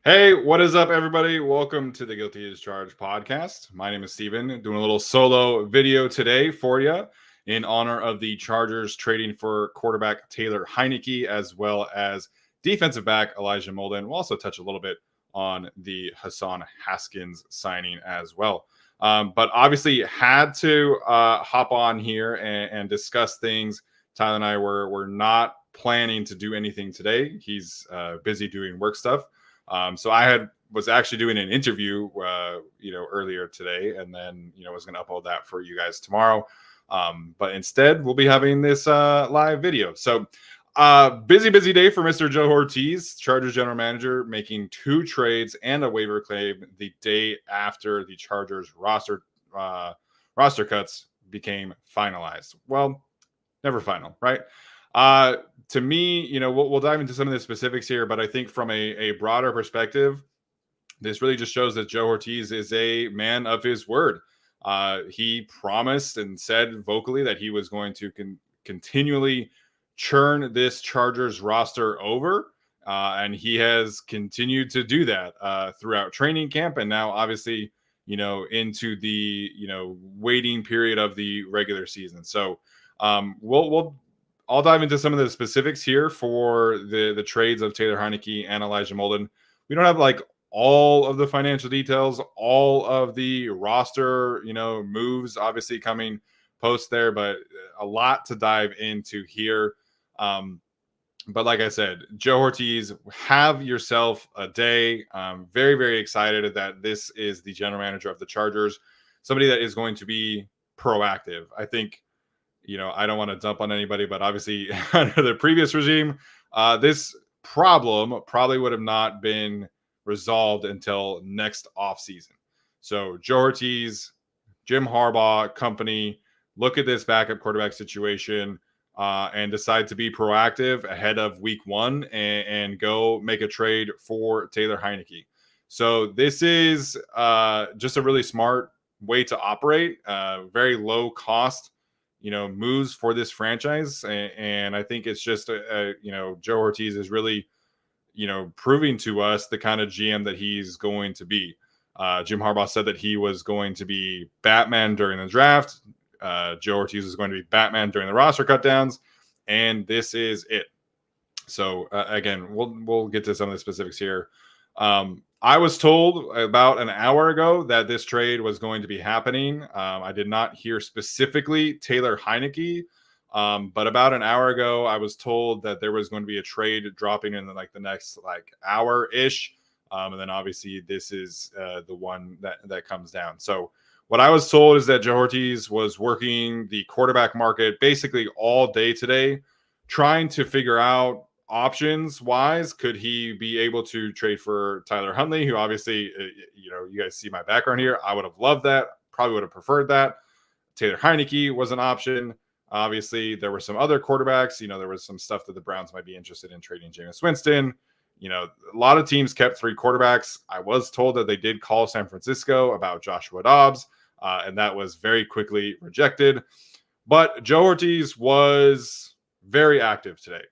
Hey, what is up, everybody? Welcome to the Guilty as Charged podcast. My name is Steven, doing a little solo video today for you in honor of the Chargers trading for quarterback Taylor Heinicke, as well as defensive back Elijah Molden. We'll also touch a little bit on the Hassan Haskins signing as well. But obviously had to hop on here and discuss things. Tyler and I were not planning to do anything today. He's busy doing work stuff. So I was actually doing an interview, earlier today, and then was going to upload that for you guys tomorrow. But instead, we'll be having this live video. So busy day for Mr. Joe Hortiz, Chargers general manager, making 2 trades and a waiver claim the day after the Chargers roster cuts became finalized. Well, never final, right? To me, we'll dive into some of the specifics here, but I think from a broader perspective, this really just shows that Joe Hortiz is a man of his word. He promised and said vocally that he was going to continually churn this Chargers roster over, and he has continued to do that throughout training camp, and now obviously, into the waiting period of the regular season. So I'll dive into some of the specifics here for the trades of Taylor Heinicke and Elijah Molden. We don't have all of the financial details, all of the roster, moves obviously coming post there, but a lot to dive into here. But like I said, Joe Hortiz, have yourself a day. I'm very, very excited that this is the general manager of the Chargers, somebody that is going to be proactive. I think, I don't want to dump on anybody, but obviously under the previous regime, this problem probably would have not been resolved until next offseason. So Joe Hortiz, Jim Harbaugh company, look at this backup quarterback situation and decide to be proactive ahead of week 1 and go make a trade for Taylor Heinicke. So this is just a really smart way to operate, very low cost moves for this franchise. And I think it's just, Joe Hortiz is really, proving to us the kind of GM that he's going to be. Jim Harbaugh said that he was going to be Batman during the draft. Joe Hortiz is going to be Batman during the roster cutdowns. And this is it. So again, we'll get to some of the specifics here. I was told about an hour ago that this trade was going to be happening. I did not hear specifically Taylor Heinicke, but about an hour ago, I was told that there was going to be a trade dropping in the next hour-ish. And then obviously this is the one that comes down. So what I was told is that Joe Hortiz was working the quarterback market basically all day today, trying to figure out options wise, could he be able to trade for Tyler Huntley, who obviously, you guys see my background here. I would have loved that. Probably would have preferred that. Taylor Heinicke was an option. Obviously, there were some other quarterbacks. There was some stuff that the Browns might be interested in trading Jameis Winston. A lot of teams kept 3 quarterbacks. I was told that they did call San Francisco about Joshua Dobbs, and that was very quickly rejected. But Joe Hortiz was very active today.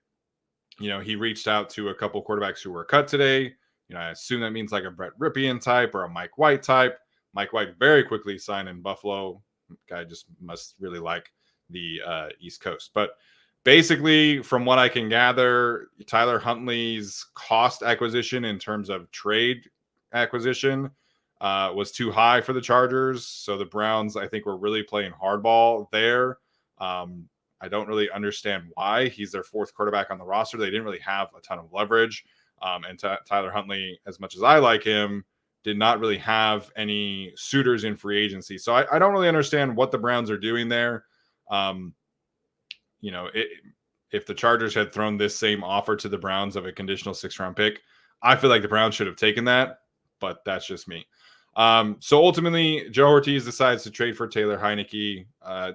He reached out to a couple quarterbacks who were cut today. I assume that means like a Brett Ripien type or a Mike White type. Mike White very quickly signed in Buffalo. Guy just must really like the East Coast. But basically, from what I can gather, Tyler Huntley's cost acquisition in terms of trade acquisition was too high for the Chargers. So the Browns, I think, were really playing hardball there. I don't really understand why. He's their 4th quarterback on the roster. They didn't really have a ton of leverage. And Tyler Huntley, as much as I like him, did not really have any suitors in free agency. So I don't really understand what the Browns are doing there. If the Chargers had thrown this same offer to the Browns of a conditional 6th-round pick, I feel like the Browns should have taken that, but that's just me. So ultimately, Joe Hortiz decides to trade for Taylor Heinicke.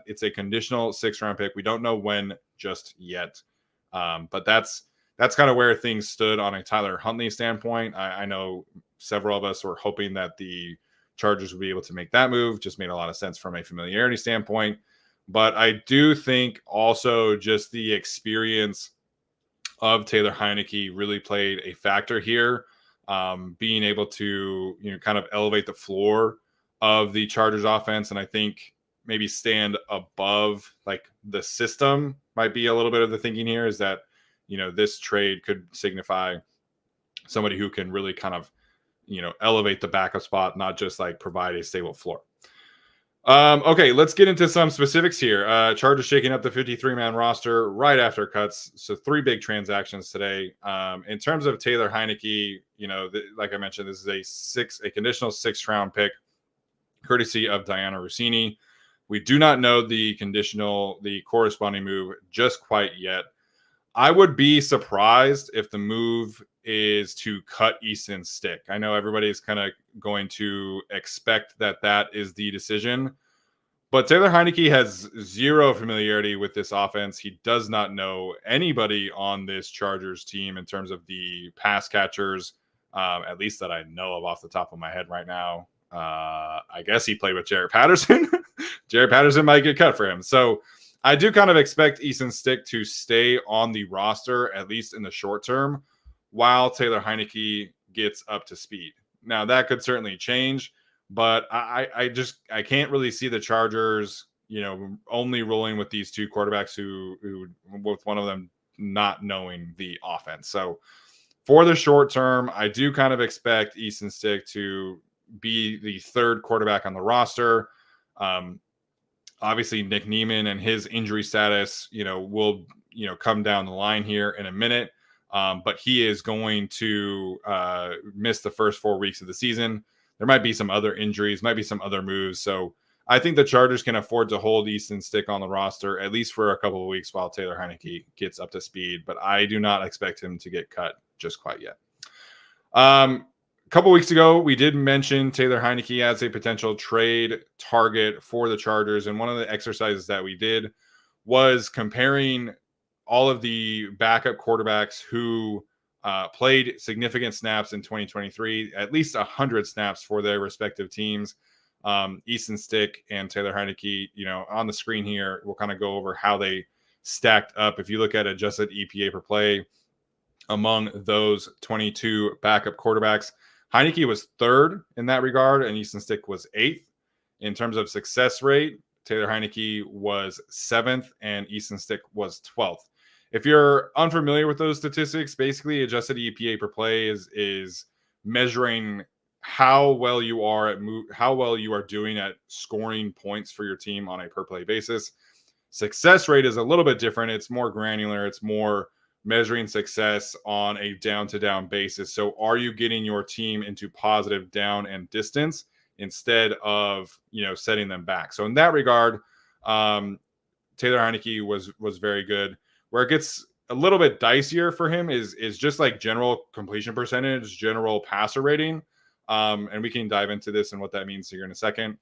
It's a conditional 6th-round pick. We don't know when just yet, but that's kind of where things stood on a Tyler Huntley standpoint. I know several of us were hoping that the Chargers would be able to make that move. Just made a lot of sense from a familiarity standpoint. But I do think also just the experience of Taylor Heinicke really played a factor here. being able to, kind of elevate the floor of the Chargers offense. And I think maybe stand above like the system might be a little bit of the thinking here, is that, this trade could signify somebody who can really kind of, elevate the backup spot, not just like provide a stable floor. Okay, let's get into some specifics here. Chargers shaking up the 53-man roster right after cuts. So 3 big transactions today. In terms of Taylor Heinicke, like I mentioned, this is a conditional 6th-round pick, courtesy of Diana Rossini. We do not know the corresponding move just quite yet. I would be surprised if the move is to cut Easton Stick. I know everybody's kind of going to expect that is the decision, but Taylor Heinicke has zero familiarity with this offense. He does not know anybody on this Chargers team in terms of the pass catchers, at least that I know of off the top of my head right now. I guess he played with Jaret Patterson. Jaret Patterson might get cut for him. So I do kind of expect Easton Stick to stay on the roster, at least in the short term, while Taylor Heinicke gets up to speed. Now, that could certainly change, but I can't really see the Chargers, only rolling with these 2 quarterbacks who with one of them not knowing the offense. So for the short term, I do kind of expect Easton Stick to be the 3rd quarterback on the roster. Obviously, Nick Niemann and his injury status, will, come down the line here in a minute. But he is going to miss the first 4 weeks of the season. There might be some other injuries, might be some other moves. So I think the Chargers can afford to hold Easton Stick on the roster, at least for a couple of weeks while Taylor Heinicke gets up to speed. But I do not expect him to get cut just quite yet. A couple weeks ago, we did mention Taylor Heinicke as a potential trade target for the Chargers. And one of the exercises that we did was comparing all of the backup quarterbacks who played significant snaps in 2023, at least 100 snaps for their respective teams. Easton Stick and Taylor Heinicke, on the screen here, we'll kind of go over how they stacked up. If you look at adjusted EPA per play among those 22 backup quarterbacks, Heinicke was 3rd in that regard, and Easton Stick was 8th. In terms of success rate, Taylor Heinicke was 7th, and Easton Stick was 12th. If you're unfamiliar with those statistics, basically adjusted EPA per play is measuring how well you are doing at scoring points for your team on a per play basis. Success rate is a little bit different. It's more granular. It's more measuring success on a down-to-down basis. So are you getting your team into positive down and distance instead of, setting them back? So in that regard, Taylor Heinicke was very good. Where it gets a little bit dicier for him is just like general completion percentage, general passer rating. And we can dive into this and what that means here in a second.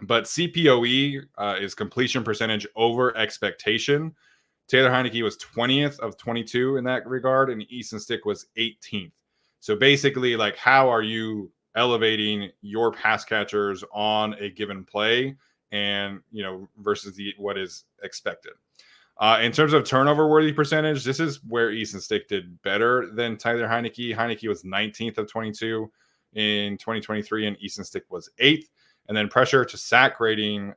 But CPOE is completion percentage over expectation. Taylor Heinicke was 20th of 22 in that regard, and Easton Stick was 18th. So basically, like, how are you elevating your pass catchers on a given play and, versus what is expected? In terms of turnover worthy percentage, this is where Easton Stick did better than Taylor Heinicke. Heinicke was 19th of 22 in 2023, and Easton Stick was 8th. And then pressure to sack rating,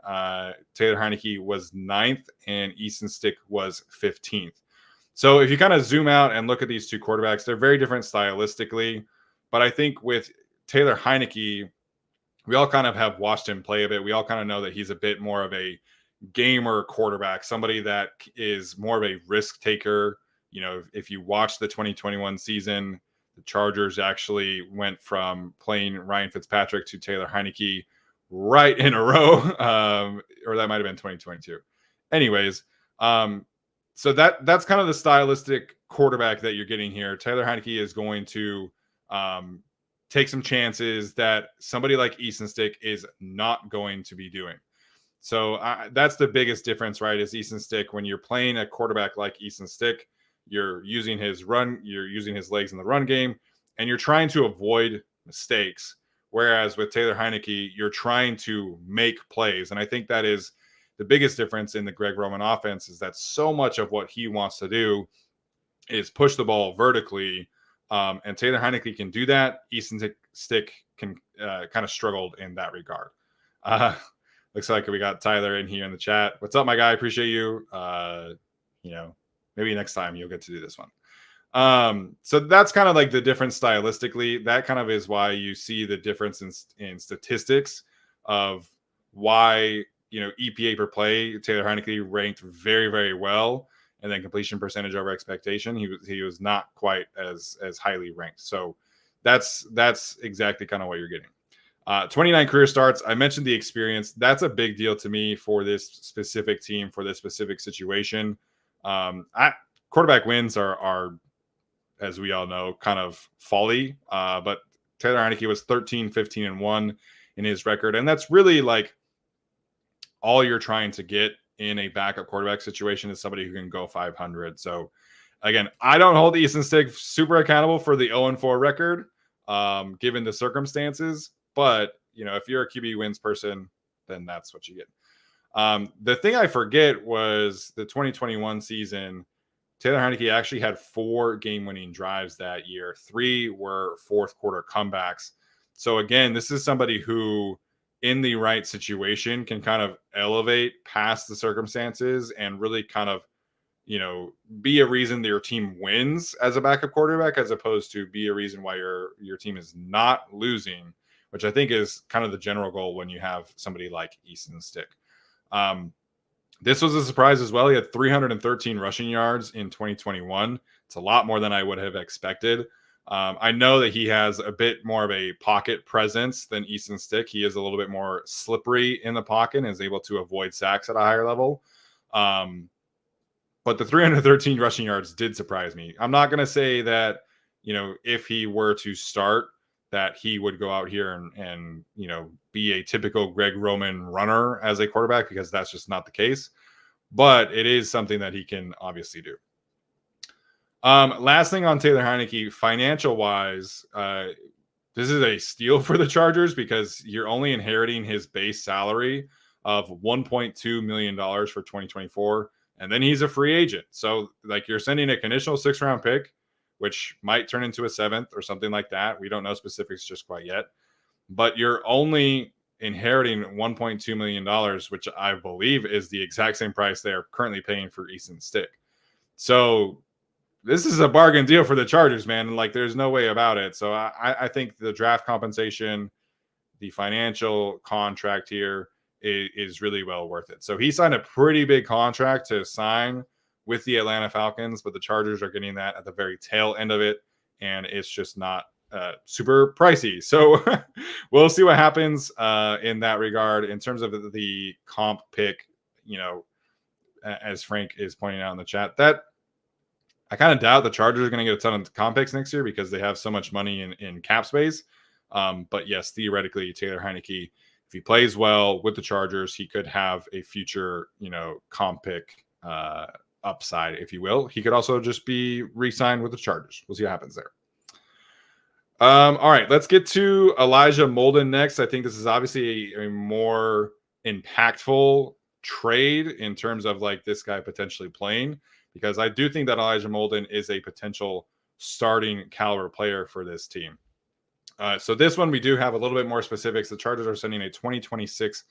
Taylor Heinicke was 9th, and Easton Stick was 15th. So if you kind of zoom out and look at these 2 quarterbacks, they're very different stylistically. But I think with Taylor Heinicke, we all kind of have watched him play a bit. We all kind of know that he's a bit more of a gamer quarterback, somebody that is more of a risk taker. If you watch the 2021 season, the Chargers actually went from playing Ryan Fitzpatrick to Taylor Heinicke right in a row, or that might have been 2022. Anyways, so that's kind of the stylistic quarterback that you're getting here. Taylor Heinicke is going to take some chances that somebody like Easton Stick is not going to be doing. So that's the biggest difference, right? Is Easton Stick, when you're playing a quarterback like Easton Stick, you're using his legs in the run game, and you're trying to avoid mistakes. Whereas with Taylor Heinicke, you're trying to make plays. And I think that is the biggest difference in the Greg Roman offense, is that so much of what he wants to do is push the ball vertically And Taylor Heinicke can do that. Easton Stick can kind of struggled in that regard. Looks like we got Tyler in here in the chat. What's up, my guy? Appreciate you. Maybe next time you'll get to do this one. So that's kind of like the difference stylistically. That kind of is why you see the difference in statistics of why, EPA per play, Taylor Heinicke ranked very, very well. And then completion percentage over expectation, he was not quite as highly ranked. So that's exactly kind of what you're getting. 29 career starts. I mentioned the experience. That's a big deal to me for this specific team, for this specific situation. Quarterback wins are, as we all know, kind of folly. But Taylor Heinicke was 13, 15, and 1 in his record. And that's really like all you're trying to get in a backup quarterback situation is somebody who can go 500. So again, I don't hold Easton Stick super accountable for the 0-4 record, given the circumstances. But, if you're a QB wins person, then that's what you get. The thing I forget was the 2021 season, Taylor Heinicke actually had 4 game-winning drives that year. 3 were fourth quarter comebacks. So again, this is somebody who, in the right situation, can kind of elevate past the circumstances and really kind of, be a reason that your team wins as a backup quarterback, as opposed to be a reason why your team is not losing, which I think is kind of the general goal when you have somebody like Easton Stick. This was a surprise as well. He had 313 rushing yards in 2021. It's a lot more than I would have expected. I know that he has a bit more of a pocket presence than Easton Stick. He is a little bit more slippery in the pocket and is able to avoid sacks at a higher level. But the 313 rushing yards did surprise me. I'm not going to say that, if he were to start, that he would go out here and be a typical Greg Roman runner as a quarterback, because that's just not the case. But it is something that he can obviously do. Last thing on Taylor Heinicke, financial wise, this is a steal for the Chargers because you're only inheriting his base salary of $1.2 million for 2024. And then he's a free agent. So like you're sending a conditional 6th-round pick, which might turn into a 7th or something like that. We don't know specifics just quite yet. But you're only inheriting $1.2 million, which I believe is the exact same price they are currently paying for Easton Stick. So this is a bargain deal for the Chargers, man. Like, there's no way about it. So I think the draft compensation, the financial contract here is really well worth it. So he signed a pretty big contract to sign with the Atlanta Falcons, but the Chargers are getting that at the very tail end of it, and it's just not super pricey. So we'll see what happens in that regard. In terms of the comp pick, as Frank is pointing out in the chat, that I kind of doubt the Chargers are going to get a ton of comp picks next year because they have so much money in cap space. But yes, theoretically, Taylor Heinicke, if he plays well with the Chargers, he could have a future, comp pick upside, if you will. He could also just be re-signed with the Chargers. We'll see what happens there. All right, let's get to Elijah Molden next. I think this is obviously a more impactful trade in terms of like this guy potentially playing, because I do think that Elijah Molden is a potential starting caliber player for this team. So this one, we do have a little bit more specifics. The Chargers are sending a 2026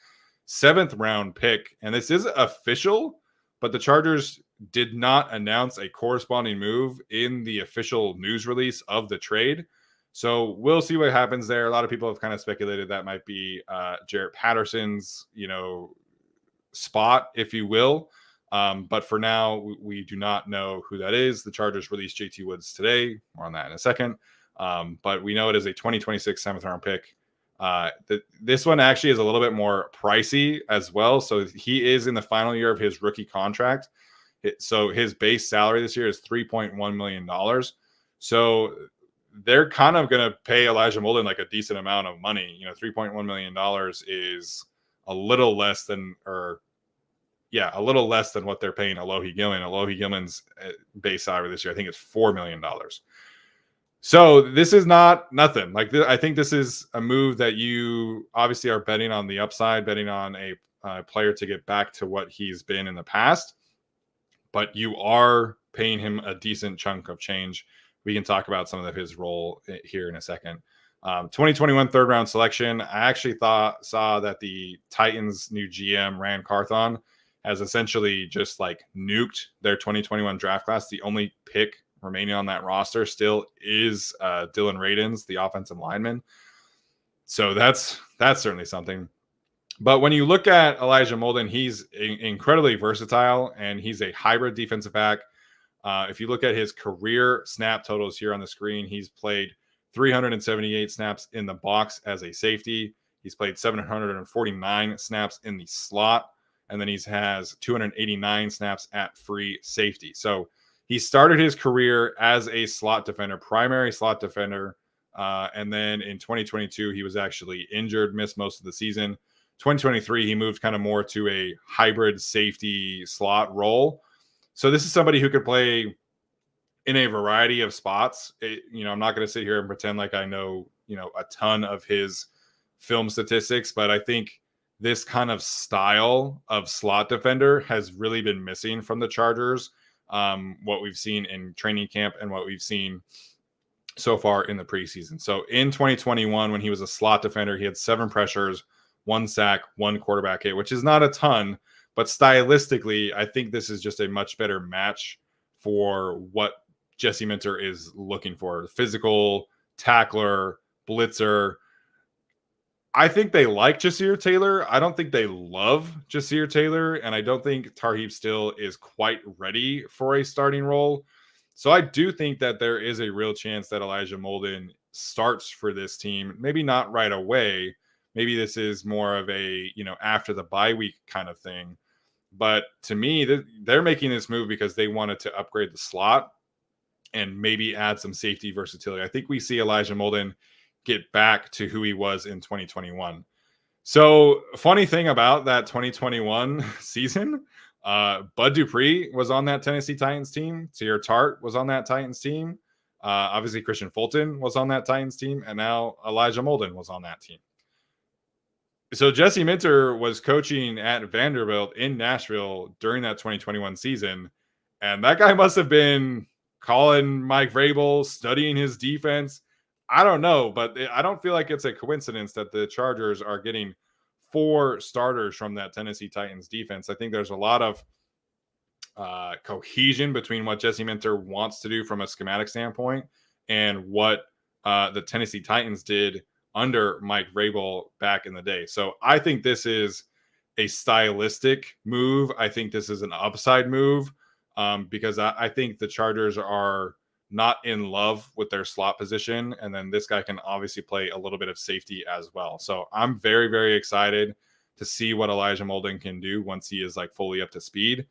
7th-round pick, and this is official, but the Chargers did not announce a corresponding move in the official news release of the trade. So we'll see what happens there. A lot of people have kind of speculated that might be Jarrett Patterson's, spot, if you will. But for now, we do not know who that is. The Chargers released JT Woods today. More on that in a second. But we know it is a 2026 7th-round pick. This one actually is a little bit more pricey as well. So he is in the final year of his rookie contract. So his base salary this year is $3.1 million. So they're kind of going to pay Elijah Molden like a decent amount of money. $3.1 million is a little less than, a little less than what they're paying Alohi Gilman. Alohi Gilman's base salary this year, I think it's $4 million. So this is not nothing. I think this is a move that you obviously are betting on the upside, betting on a player to get back to what he's been in the past. But you are paying him a decent chunk of change we can talk about some of his role here in a second. 2021 third round selection. I actually saw that the Titans' new GM, Rand Carthon, has essentially just like nuked their 2021 draft class. The only pick remaining on that roster still is Dylan Radins, the offensive lineman. So that's certainly something. But when you look at Elijah Molden, he's incredibly versatile, and he's a hybrid defensive back. If you look at his career snap totals here on the screen, he's played 378 snaps in the box as a safety. He's played 749 snaps in the slot, and then he has 289 snaps at free safety. So he started his career as a slot defender, primary slot defender, and then in 2022, he was actually injured, missed most of the season. 2023, he moved kind of more to a hybrid safety slot role. So this is somebody who could play in a variety of spots. I'm not going to sit here and pretend like I know, a ton of his film statistics, but I think this kind of style of slot defender has really been missing from the Chargers. What we've seen in training camp and what we've seen so far in the preseason. So in 2021, when he was a slot defender, he had 7 pressures, 1 sack, 1 quarterback hit, which is not a ton, but stylistically, I think this is just a much better match for what Jesse Minter is looking for. Physical, tackler, blitzer. I think they like Jasir Taylor. I don't think they love Jasir Taylor, and I don't think Tarheeb still is quite ready for a starting role. So I do think that there is a real chance that Elijah Molden starts for this team. Maybe not right away. Maybe this is more of a, after the bye week kind of thing. But to me, they're making this move because they wanted to upgrade the slot and maybe add some safety versatility. I think we see Elijah Molden get back to who he was in 2021. So funny thing about that 2021 season, Bud Dupree was on that Tennessee Titans team. Tahir Tart was on that Titans team. Obviously, Christian Fulton was on that Titans team. And now Elijah Molden was on that team. So Jesse Minter was coaching at Vanderbilt in Nashville during that 2021 season. And that guy must have been calling Mike Vrabel, studying his defense. I don't know, but I don't feel like it's a coincidence that the Chargers are getting 4 starters from that Tennessee Titans defense. I think there's a lot of cohesion between what Jesse Minter wants to do from a schematic standpoint and what the Tennessee Titans did under Mike Vrabel back in the day. So I think this is a stylistic move. I think this is an upside move because I think the Chargers are not in love with their slot position. And then this guy can obviously play a little bit of safety as well. So I'm very, very excited to see what Elijah Molden can do once he is like fully up to speed.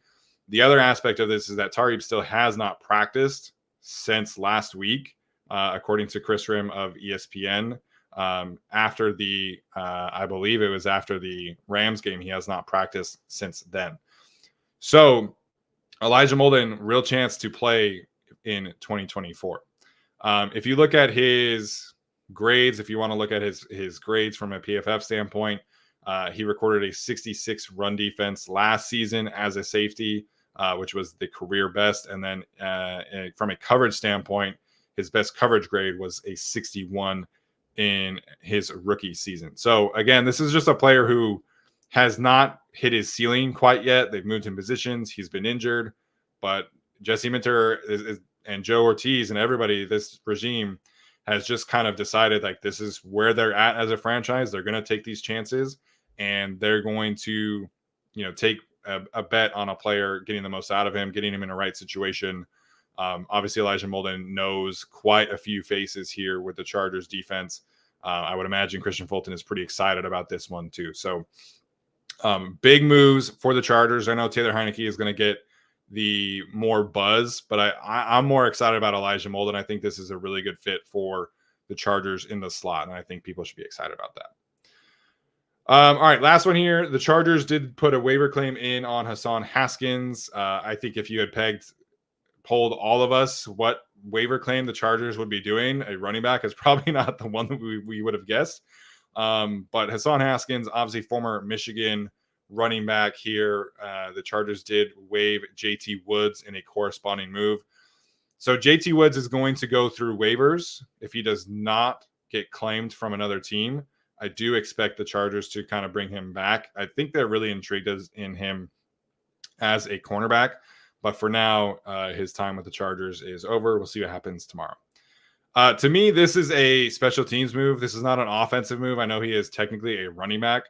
The other aspect of this is that Tarheeb still has not practiced since last week, according to Chris Rim of ESPN. After the I believe it was after the Rams game, he has not practiced since then. So Elijah Molden, real chance to play in 2024. If you look at his grades, if you want to look at his grades from a PFF standpoint, he recorded a 66 run defense last season as a safety, which was the career best. And then from a coverage standpoint, his best coverage grade was a 61 in his rookie season. So again, this is just a player who has not hit his ceiling quite yet. They've moved him positions. He's been injured, but Jesse Minter and Joe Hortiz and everybody, this regime has just kind of decided like this is where they're at as a franchise. They're going to take these chances and they're going to, take a bet on a player, getting the most out of him, getting him in the right situation. Obviously, Elijah Molden knows quite a few faces here with the Chargers defense. I would imagine Christian Fulton is pretty excited about this one too. So big moves for the Chargers. I know Taylor Heinicke is going to get the more buzz, but I'm more excited about Elijah Molden. I think this is a really good fit for the Chargers in the slot, and I think people should be excited about that. All right, last one here. The Chargers did put a waiver claim in on Hassan Haskins. I think if you had polled all of us what waiver claim the Chargers would be doing, a running back is probably not the one that we would have guessed. But Hassan Haskins, obviously former Michigan running back here. The Chargers did waive JT Woods in a corresponding move. So JT Woods is going to go through waivers. If he does not get claimed from another team, I do expect the Chargers to kind of bring him back. I think they're really intrigued in him as a cornerback. But for now, his time with the Chargers is over. We'll see what happens tomorrow. To me, this is a special teams move. This is not an offensive move. I know he is technically a running back.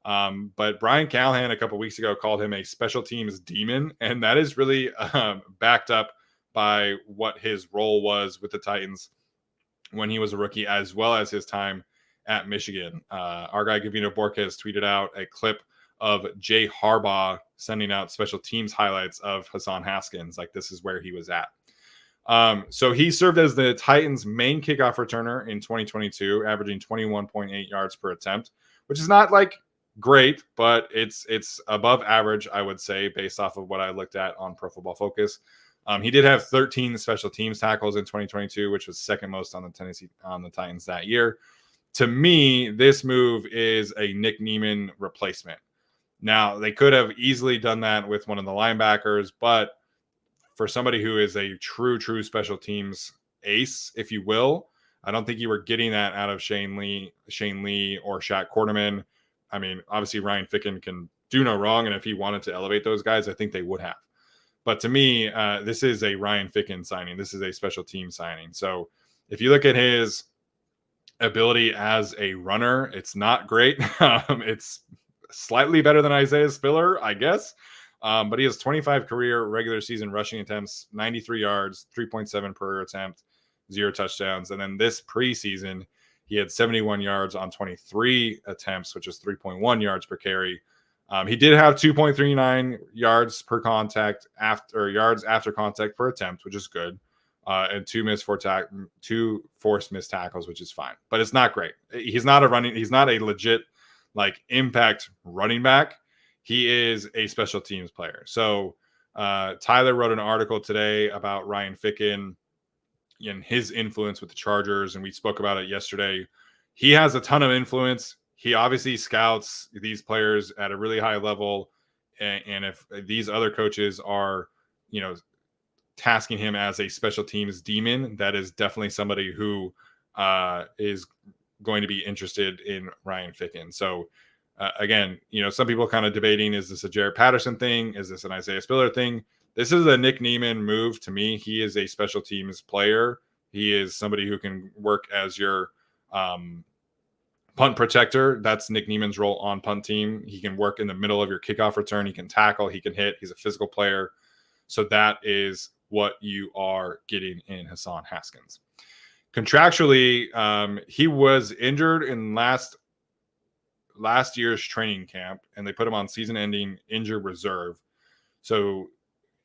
But Brian Callahan a couple weeks ago called him a special teams demon. And that is really backed up by what his role was with the Titans when he was a rookie, as well as his time at Michigan. Our guy Gavino Borges tweeted out a clip of Jay Harbaugh sending out special teams highlights of Hassan Haskins. Like, this is where he was at. So he served as the Titans' main kickoff returner in 2022, averaging 21.8 yards per attempt, which is not like great, but it's above average, I would say, based off of what I looked at on Pro Football Focus. He did have 13 special teams tackles in 2022, which was second most on the Titans that year. To me, this move is a Nick Niemann replacement. Now, they could have easily done that with one of the linebackers, but for somebody who is a true special teams ace, if you will, I don't think you were getting that out of Shane Lee or Shaq Quarterman. I mean, obviously Ryan Ficken can do no wrong, and if he wanted to elevate those guys, I think they would have. But to me, this is a Ryan Ficken signing. This is a special team signing. So if you look at his ability as a runner, it's not great. It's slightly better than Isaiah Spiller, I guess. But he has 25 career regular season rushing attempts, 93 yards, 3.7 per attempt, 0 touchdowns. And then this preseason, he had 71 yards on 23 attempts, which is 3.1 yards per carry. He did have 2.39 yards per contact yards after contact per attempt, which is good. And two forced missed tackles, which is fine, but it's not great. He's not a legit like impact running back. He is a special teams player. So Tyler wrote an article today about Ryan Ficken and his influence with the Chargers, and we spoke about it yesterday. He has a ton of influence. He obviously scouts these players at a really high level, and if these other coaches are, tasking him as a special teams demon, that is definitely somebody who is going to be interested in Ryan Ficken. So again, some people kind of debating, is this a Jared Patterson thing? Is this an Isaiah Spiller thing? This is a Nick Niemann move to me. He is a special teams player. He is somebody who can work as your punt protector. That's Nick Niemann's role on punt team. He can work in the middle of your kickoff return. He can tackle. He can hit. He's a physical player. So that is what you are getting in Hassan Haskins. Contractually, he was injured in last year's training camp, and they put him on season-ending injured reserve. So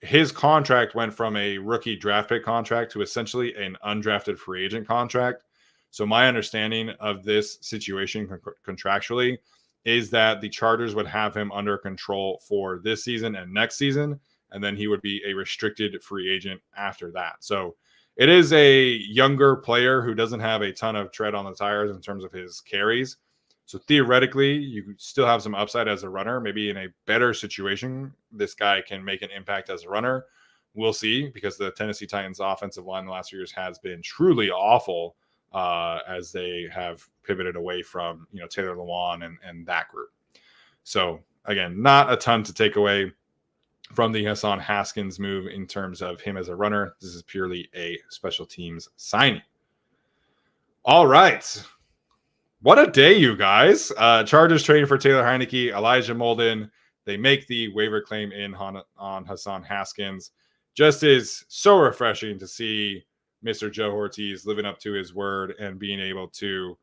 his contract went from a rookie draft pick contract to essentially an undrafted free agent contract. So my understanding of this situation contractually is that the Chargers would have him under control for this season and next season, and then he would be a restricted free agent after that. So it is a younger player who doesn't have a ton of tread on the tires in terms of his carries. So theoretically, you still have some upside as a runner. Maybe in a better situation, this guy can make an impact as a runner. We'll see, because the Tennessee Titans offensive line the last few years has been truly awful as they have pivoted away from Taylor Lewan and that group. So again, not a ton to take away from the Hassan Haskins move in terms of him as a runner. This is purely a special teams signing. All right. What a day, you guys. Chargers trading for Taylor Heinicke, Elijah Molden. They make the waiver claim in on Hassan Haskins. Just is so refreshing to see Mr. Joe Hortiz living up to his word and being able to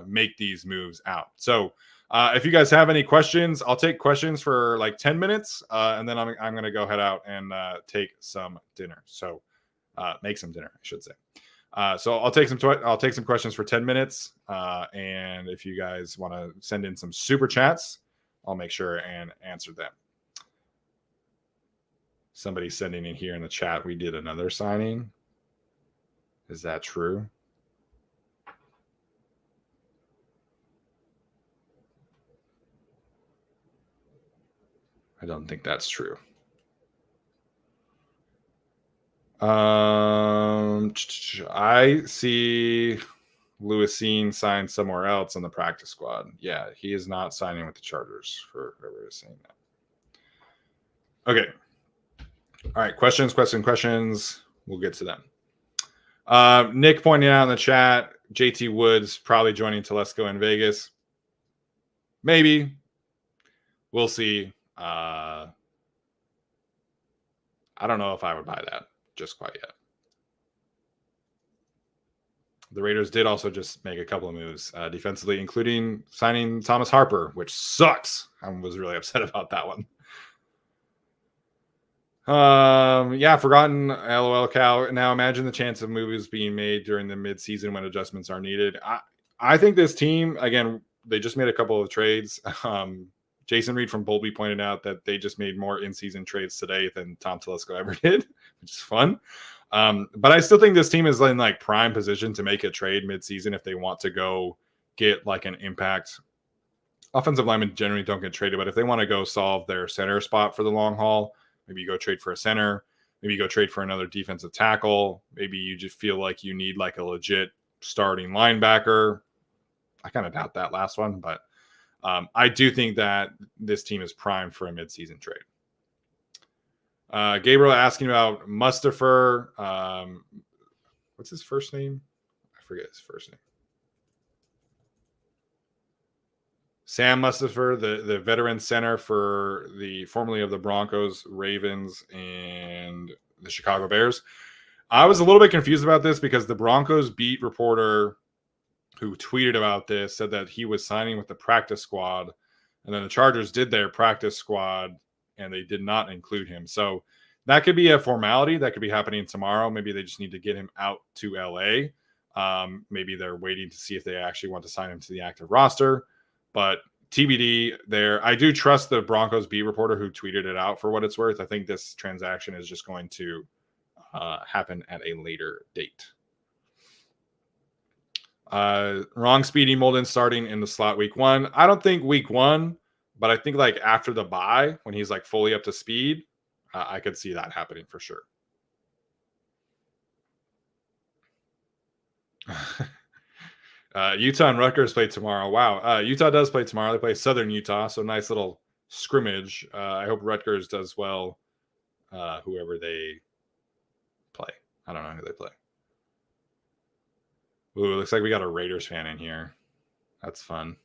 make these moves out. So if you guys have any questions, I'll take questions for like 10 minutes, and then I'm going to go head out and take some dinner. So make some dinner, I should say. So I'll take some questions for 10 minutes. And if you guys want to send in some super chats, I'll make sure and answer them. Somebody's sending in here in the chat, we did another signing. Is that true? I don't think that's true. I see Lewisine signed somewhere else in the practice squad. Yeah, he is not signing with the Chargers, for whoever is saying that. Okay. All right. Questions. We'll get to them. Nick pointing out in the chat, JT Woods probably joining Telesco in Vegas. Maybe. We'll see. I don't know if I would buy that just quite yet. The Raiders did also just make a couple of moves defensively, including signing Thomas Harper, which sucks. I was really upset about that one. Yeah, forgotten. LOL Cal. Now imagine the chance of moves being made during the midseason when adjustments are needed. I think this team, again, they just made a couple of trades. Jason Reed from Bolby pointed out that they just made more in-season trades today than Tom Telesco ever did, which is fun. But I still think this team is in like prime position to make a trade midseason if they want to go get like an impact. Offensive linemen generally don't get traded, but if they want to go solve their center spot for the long haul, maybe you go trade for a center, maybe you go trade for another defensive tackle. Maybe you just feel like you need like a legit starting linebacker. I kind of doubt that last one, but I do think that this team is primed for a midseason trade. Gabriel asking about Mustafer. What's his first name? I forget his first name. Sam Mustafer, the veteran center for the formerly of the Broncos, Ravens, and the Chicago Bears. I was a little bit confused about this because the Broncos beat reporter who tweeted about this said that he was signing with the practice squad, and then the Chargers did their practice squad and they did not include him. So that could be a formality that could be happening tomorrow. Maybe they just need to get him out to LA. Maybe they're waiting to see if they actually want to sign him to the active roster, but TBD there. I do trust the Broncos beat reporter who tweeted it out for what it's worth. I think this transaction is just going to happen at a later date. Wrong Speedy Molden starting in the slot week 1. I don't think week 1, but I think like after the bye, when he's like fully up to speed, I could see that happening for sure. Utah and Rutgers play tomorrow. Wow. Utah does play tomorrow. They play Southern Utah, so nice little scrimmage. I hope Rutgers does well, whoever they play. I don't know who they play. Ooh, looks like we got a Raiders fan in here. That's fun.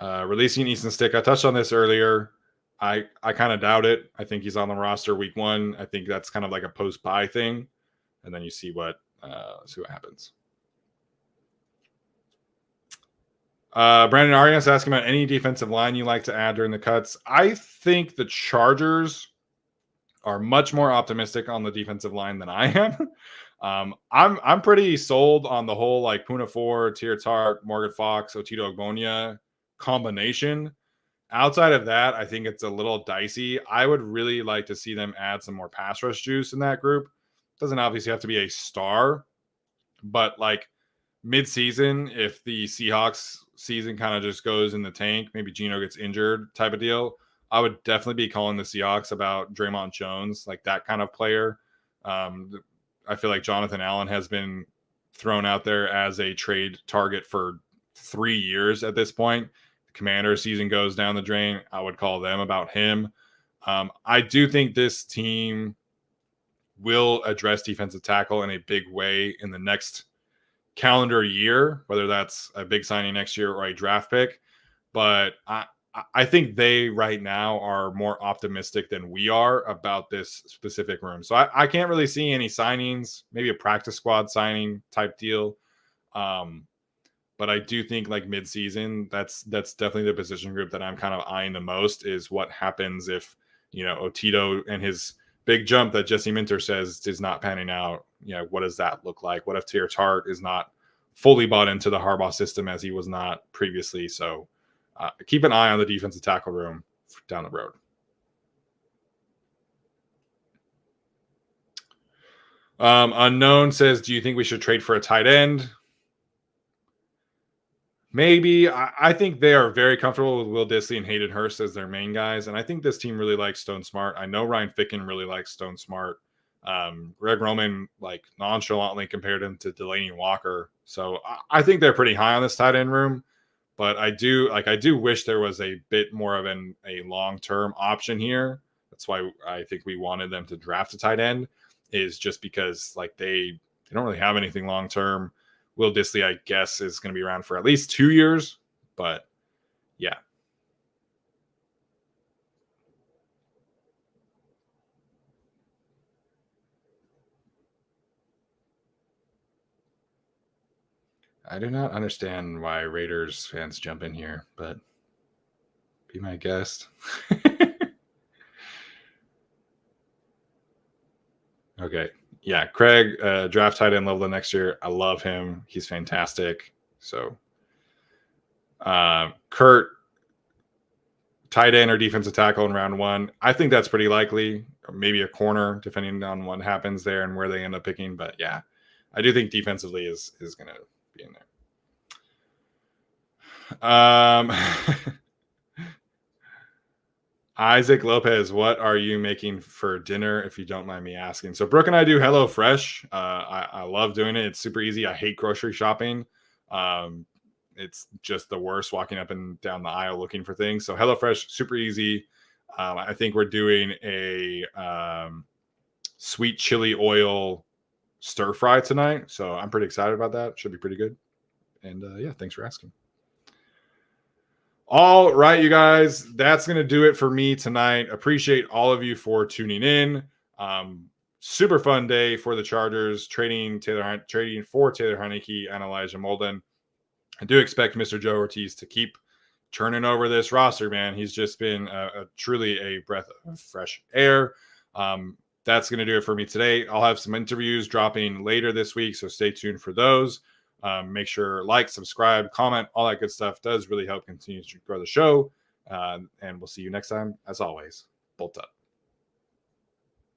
Releasing Easton Stick. I touched on this earlier. I kind of doubt it. I think he's on the roster week 1. I think that's kind of like a post-buy thing. And then you see what happens. Brandon Arias asking about any defensive line you like to add during the cuts. I think the Chargers are much more optimistic on the defensive line than I am. I'm pretty sold on the whole like Puna 4, Tier Tart, Morgan Fox, Otito Ogbonia combination. Outside of that, I think it's a little dicey. I would really like to see them add some more pass rush juice in that group. Doesn't obviously have to be a star, but like mid-season, if the Seahawks season kind of just goes in the tank, maybe Geno gets injured type of deal, I would definitely be calling the Seahawks about Draymond Jones, like that kind of player. I feel like Jonathan Allen has been thrown out there as a trade target for 3 years at this point. The Commanders season goes down the drain. I would call them about him. I do think this team will address defensive tackle in a big way in the next calendar year, whether that's a big signing next year or a draft pick. But I think they right now are more optimistic than we are about this specific room. So I can't really see any signings, maybe a practice squad signing type deal. But I do think like midseason, that's definitely the position group that I'm kind of eyeing the most is what happens if, Otito and his big jump that Jesse Minter says is not panning out. What does that look like? What if Tier Tart is not fully bought into the Harbaugh system as he was not previously? So keep an eye on the defensive tackle room down the road. Unknown says, do you think we should trade for a tight end? Maybe. I think they are very comfortable with Will Dissly and Hayden Hurst as their main guys. And I think this team really likes Stone Smart. I know Ryan Ficken really likes Stone Smart. Greg Roman, like, nonchalantly compared him to Delaney Walker. So I think they're pretty high on this tight end room. But I do wish there was a bit more of a long-term option here. That's why I think we wanted them to draft a tight end, is just because, like, they don't really have anything long-term. Will Dissly, I guess, is going to be around for at least 2 years. But yeah. I do not understand why Raiders fans jump in here, but be my guest. Okay. Yeah, Craig, draft tight end level next year. I love him. He's fantastic. So, Kurt, tight end or defensive tackle in round 1. I think that's pretty likely. Or maybe a corner, depending on what happens there and where they end up picking. But yeah, I do think defensively is going to be in there. Isaac Lopez, what are you making for dinner, if you don't mind me asking? So Brooke and I do HelloFresh. I love doing it. It's super easy. I hate grocery shopping. It's just the worst walking up and down the aisle looking for things. So HelloFresh, super easy. I think we're doing a sweet chili oil stir fry tonight. So I'm pretty excited about that. Should be pretty good. And yeah, thanks for asking. All right, you guys, that's going to do it for me tonight. Appreciate all of you for tuning in. Super fun day for the Chargers, trading for Taylor Heinicke and Elijah Molden. I do expect Mr. Joe Hortiz to keep turning over this roster, man. He's just been truly a breath of fresh air. That's going to do it for me today. I'll have some interviews dropping later this week, so stay tuned for those. Make sure like, subscribe, comment, all that good stuff does really help continue to grow the show. And we'll see you next time. As always, bolt up.